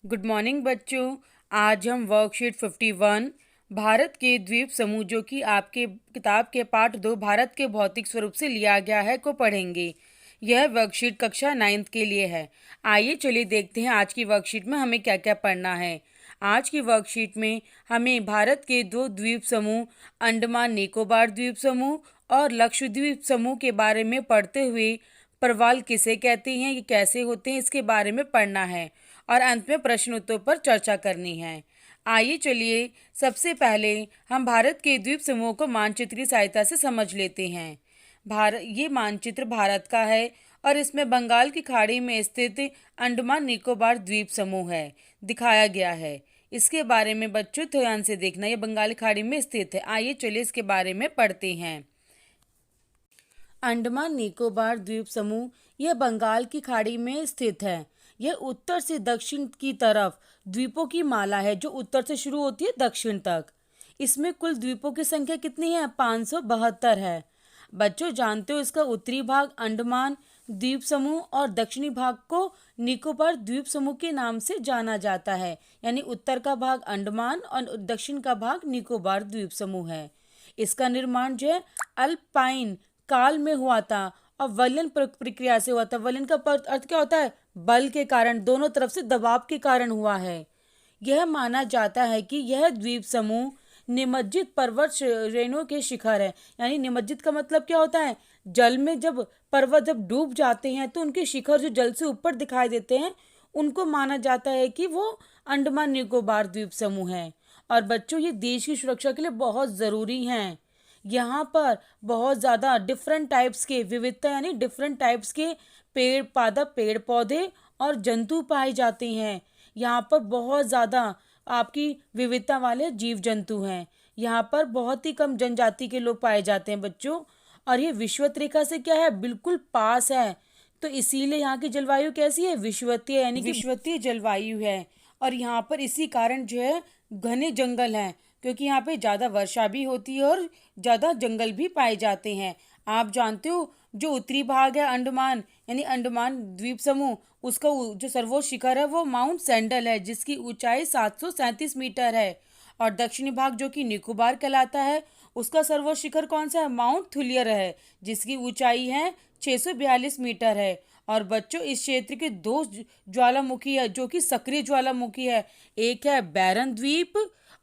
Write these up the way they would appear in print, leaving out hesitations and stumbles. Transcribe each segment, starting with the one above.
Good morning बच्चों। आज हम वर्कशीट 51 भारत के द्वीप समूह जो कि आपके किताब के पाठ 2 भारत के भौतिक स्वरूप से लिया गया है को पढ़ेंगे। यह वर्कशीट कक्षा 9th के लिए है। आइए चलिए देखते हैं आज की वर्कशीट में हमें क्या क्या पढ़ना है। आज की वर्कशीट में हमें भारत के 2 द्वीप समूह अंडमान निकोबार द्वीप समूह और लक्षद्वीप समूह के बारे में पढ़ते हुए प्रवाल किसे कहते हैं, ये कैसे होते हैं, इसके बारे में पढ़ना है और अंत में प्रश्न उत्तरों पर चर्चा करनी है। आइए चलिए सबसे पहले हम भारत के द्वीप समूह को मानचित्र की सहायता से समझ लेते हैं। ये मानचित्र भारत का है और इसमें बंगाल की खाड़ी में स्थित अंडमान निकोबार द्वीप समूह है दिखाया गया है। इसके बारे में बच्चों ध्यान से देखना, ये बंगाल की खाड़ी में स्थित है। आइए चलिए इसके बारे में पढ़ते हैं। अंडमान निकोबार द्वीप समूह यह बंगाल की खाड़ी में स्थित है। यह उत्तर से दक्षिण की तरफ द्वीपों की माला है जो उत्तर से शुरू होती है दक्षिण तक। इसमें कुल द्वीपों की संख्या कितनी है? 572 है। बच्चों जानते हो इसका उत्तरी भाग अंडमान द्वीप समूह और दक्षिणी भाग को निकोबार द्वीप समूह के नाम से जाना जाता है। यानी उत्तर का भाग अंडमान और दक्षिण का भाग निकोबार द्वीप समूह है। इसका निर्माण जो है अल्पाइन काल में हुआ था और वलयन प्रक्रिया से हुआ था। वलयन का अर्थ क्या होता है? बल के कारण, दोनों तरफ से दबाव के कारण हुआ है। यह माना जाता है कि यह द्वीप समूह निमज्जित पर्वत श्रेणियों के शिखर है। यानी निमज्जित का मतलब क्या होता है? जल में जब पर्वत जब डूब जाते हैं तो उनके शिखर जो जल से ऊपर दिखाई देते हैं उनको माना जाता है कि वो अंडमान निकोबार द्वीप समूह है। और बच्चों ये देश की सुरक्षा के लिए बहुत ज़रूरी हैं। यहाँ पर बहुत ज़्यादा डिफरेंट टाइप्स के विविधता यानी डिफरेंट टाइप्स के पेड़ पौधे और जंतु पाए जाते हैं। यहाँ पर बहुत ज़्यादा आपकी विविधता वाले जीव जंतु हैं। यहाँ पर बहुत ही कम जनजाति के लोग पाए जाते हैं बच्चों। और ये विषुवत रेखा से क्या है? बिल्कुल पास है। तो इसीलिए यहाँ की जलवायु कैसी है? विषुवतीय यानी कि विषुवतीय जलवायु है। और यहाँ पर इसी कारण जो है घने जंगल हैं, क्योंकि यहाँ पे ज़्यादा वर्षा भी होती है और ज़्यादा जंगल भी पाए जाते हैं। आप जानते हो जो उत्तरी भाग है अंडमान यानी अंडमान द्वीप समूह, उसका जो सर्वोच्च शिखर है वो माउंट सैंडल है जिसकी ऊंचाई 737 मीटर है। और दक्षिणी भाग जो कि निकोबार कहलाता है उसका सर्वोच्च शिखर कौन सा है? माउंट थुलियर है जिसकी ऊंचाई है 642 मीटर है। और बच्चों इस क्षेत्र के 2 ज्वालामुखी है जो कि सक्रिय ज्वालामुखी है। एक है बैरन द्वीप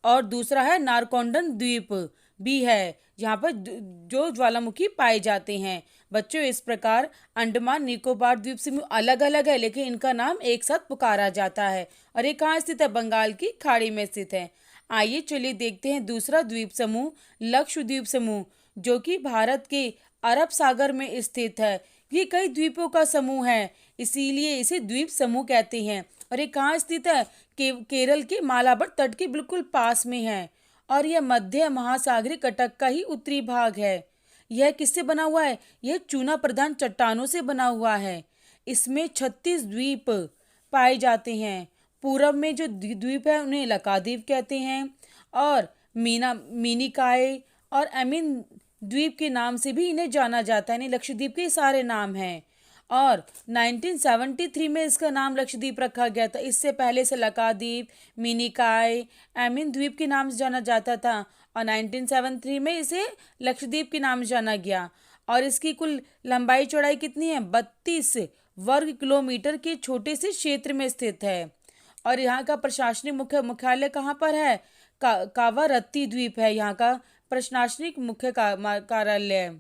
और दूसरा है नारकोंडन द्वीप भी है, जहाँ पर जो ज्वालामुखी पाए जाते हैं। बच्चों इस प्रकार अंडमान निकोबार द्वीप समूह अलग अलग है लेकिन इनका नाम एक साथ पुकारा जाता है। और ये कहाँ स्थित है? बंगाल की खाड़ी में स्थित है। आइए चलिए देखते हैं दूसरा द्वीप समूह लक्षद्वीप समूह जो कि भारत के अरब सागर में स्थित है। ये कई द्वीपों का समूह है इसीलिए इसे द्वीप समूह कहते हैं। और ये कहाँ स्थित है? केरल के मालाबार तट के बिल्कुल पास में है। और यह मध्य महासागरीय कटक का ही उत्तरी भाग है। यह किससे बना हुआ है? यह चूना प्रधान चट्टानों से बना हुआ है। इसमें 36 द्वीप पाए जाते हैं। पूरब में जो द्वीप है उन्हें लकाद्वीप कहते हैं और मिनिकाय और एमिन द्वीप के नाम से भी इन्हें जाना जाता है। यानी लक्षद्वीप के सारे नाम हैं। और 1973 में इसका नाम लक्षद्वीप रखा गया था। इससे पहले से लकाद्वीप, मिनिकाय, एमिन द्वीप के नाम से जाना जाता था और 1973 में इसे लक्षद्वीप के नाम से जाना गया। और इसकी कुल लंबाई चौड़ाई कितनी है? 32 वर्ग किलोमीटर के छोटे से क्षेत्र में स्थित है। और यहाँ का प्रशासनिक मुख्यालय कहाँ पर है? कावारत्ती द्वीप है यहाँ का प्रशासनिक मुख्य कार्यालय।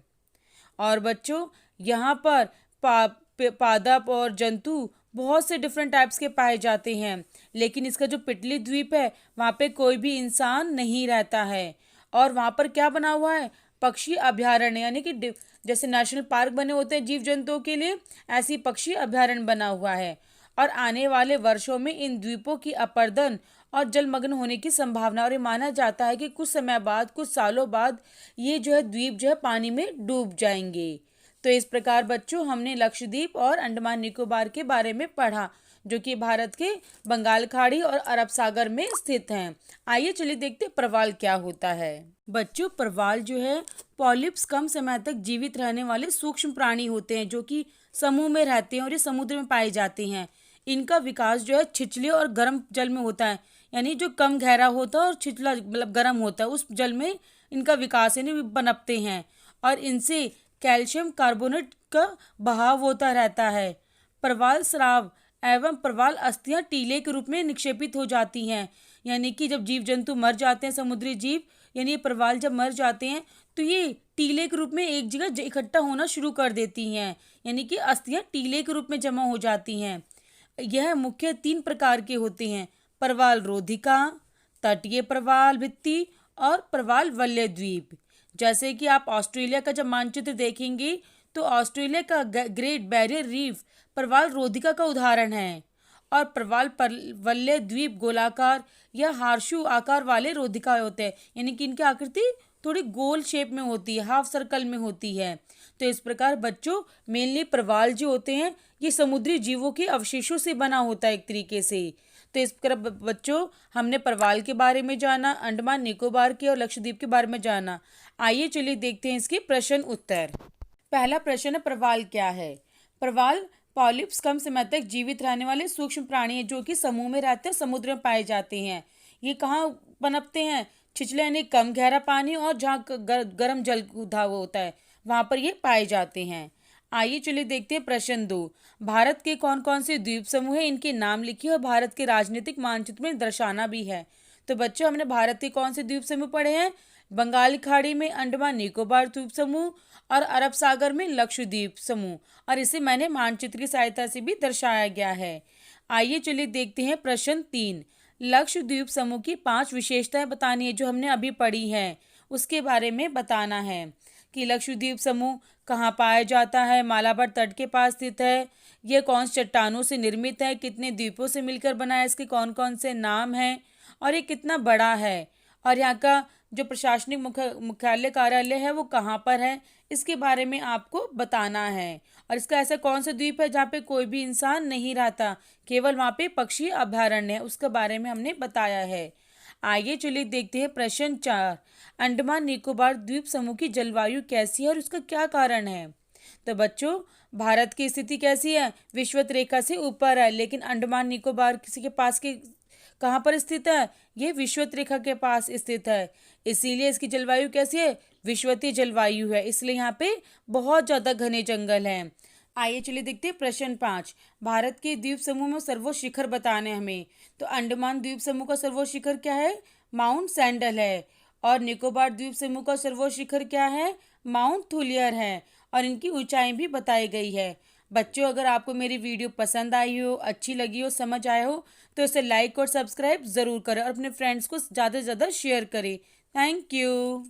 और बच्चों यहाँ पर पादप और जंतु बहुत से डिफरेंट टाइप्स के पाए जाते हैं। लेकिन इसका जो पिटली द्वीप है वहाँ पे कोई भी इंसान नहीं रहता है। और वहाँ पर क्या बना हुआ है? पक्षी अभयारण्य, यानी कि जैसे नेशनल पार्क बने होते हैं जीव जंतुओं के लिए, ऐसी पक्षी अभयारण्य बना हुआ है। और आने वाले वर्षों में इन द्वीपों की अपर्दन और जलमग्न होने की संभावना, और ये माना जाता है कि कुछ समय बाद, कुछ सालों बाद ये जो है द्वीप जो है पानी में डूब जाएंगे। तो इस प्रकार बच्चों हमने लक्षद्वीप और अंडमान निकोबार के बारे में पढ़ा जो कि भारत के बंगाल खाड़ी और अरब सागर में स्थित हैं। आइए चलिए देखते प्रवाल क्या होता है। बच्चों प्रवाल जो है पॉलिप्स कम समय तक जीवित रहने वाले सूक्ष्म प्राणी होते हैं जो कि समूह में रहते हैं और ये समुद्र में पाए जाते हैं। इनका विकास जो है छिछले और गर्म जल में होता है, यानी जो कम गहरा होता है और छिछला मतलब गर्म होता है उस जल में इनका विकास यानी पनपते हैं, और इनसे कैल्शियम कार्बोनेट का बहाव होता रहता है। प्रवाल स्राव एवं प्रवाल अस्थियां टीले के रूप में निक्षेपित हो जाती हैं, यानी कि जब जीव जंतु मर जाते हैं, समुद्री जीव यानी ये प्रवाल जब मर जाते हैं तो ये टीले के रूप में एक जगह इकट्ठा होना शुरू कर देती हैं, यानी कि अस्थियां टीले के रूप में जमा हो जाती हैं। यह मुख्य 3 प्रकार के होते हैं: प्रवाल रोधिका, तटीय प्रवाल भित्ति और प्रवाल वलय द्वीप। जैसे कि आप ऑस्ट्रेलिया का जब मानचित्र देखेंगे तो ऑस्ट्रेलिया का ग्रेट बैरियर रीफ प्रवाल रोधिका का उदाहरण है, और प्रवाल वलय द्वीप गोलाकार या हार्शु आकार वाले रोधिका होते हैं, यानी कि इनकी आकृति थोड़ी गोल शेप में होती है, हाफ सर्कल में होती है। तो इस प्रकार बच्चों मेनली प्रवाल जो होते हैं ये समुद्री जीवों के अवशेषों से बना होता है एक तरीके से। तो इस तरह बच्चों हमने प्रवाल के बारे में जाना, अंडमान निकोबार के और लक्षद्वीप के बारे में जाना। आइए चलिए देखते हैं इसके प्रश्न उत्तर। पहला प्रश्न है, प्रवाल क्या है? प्रवाल पॉलिप्स कम समय तक जीवित रहने वाले सूक्ष्म प्राणी हैं जो कि समूह में रहते हैं, समुद्र में पाए जाते हैं। ये कहाँ पनपते हैं? छिछले यानी कम गहरा पानी और जहाँ गर्म जल उठा होता है वहाँ पर ये पाए जाते हैं। आइए चलिए देखते हैं प्रश्न 2। भारत के कौन कौन से द्वीप समूह हैं, इनके नाम लिखिए और भारत के राजनीतिक मानचित्र में दर्शाना भी है। तो बच्चों हमने भारत के कौन से द्वीप समूह पढ़े हैं? बंगाल खाड़ी में अंडमान निकोबार द्वीप समूह और अरब सागर में लक्षद्वीप समूह, और इसे मैंने मानचित्र की सहायता से भी दर्शाया गया है। आइए चलिए देखते हैं प्रश्न 3। लक्षद्वीप समूह की 5 विशेषताएं बतानी है जो हमने अभी पढ़ी हैं, उसके बारे में बताना है कि लक्षद्वीप समूह कहाँ पाया जाता है, मालाबार तट के पास स्थित है, यह कौन सी चट्टानों से निर्मित है, कितने द्वीपों से मिलकर बना है, इसके कौन कौन से नाम हैं, और ये कितना बड़ा है, और यहाँ का जो प्रशासनिक मुख्यालय कार्यालय है वो कहाँ पर है, इसके बारे में आपको बताना है। और इसका ऐसा कौन सा द्वीप है जहाँ पे कोई भी इंसान नहीं रहता, केवल वहाँ पे पक्षी अभयारण्य है, उसके बारे में हमने बताया है। आइए चलिए देखते हैं प्रश्न 4। अंडमान निकोबार द्वीप समूह की जलवायु कैसी है और उसका क्या कारण है? तो बच्चों भारत की स्थिति कैसी है? विषुवत रेखा से ऊपर है, लेकिन अंडमान निकोबार किसी के पास के कहाँ पर स्थित है? ये विषुवत रेखा के पास स्थित है, इसीलिए इसकी जलवायु कैसी है? विषुवतीय जलवायु है, इसलिए यहाँ पे बहुत ज़्यादा घने जंगल हैं। आइए चलिए देखते हैं प्रश्न 5। भारत के द्वीप समूह में सर्वोच्च शिखर बताने हमें। तो अंडमान द्वीप समूह का सर्वोच्च शिखर क्या है? माउंट सैंडल है। और निकोबार द्वीप समूह का सर्वोच्च शिखर क्या है? माउंट थुलियर है, और इनकी ऊंचाई भी बताई गई है। बच्चों अगर आपको मेरी वीडियो पसंद आई हो, अच्छी लगी हो, समझ आए हो तो इसे लाइक और सब्सक्राइब ज़रूर करें और अपने फ्रेंड्स को ज़्यादा से ज़्यादा शेयर करें। Thank you.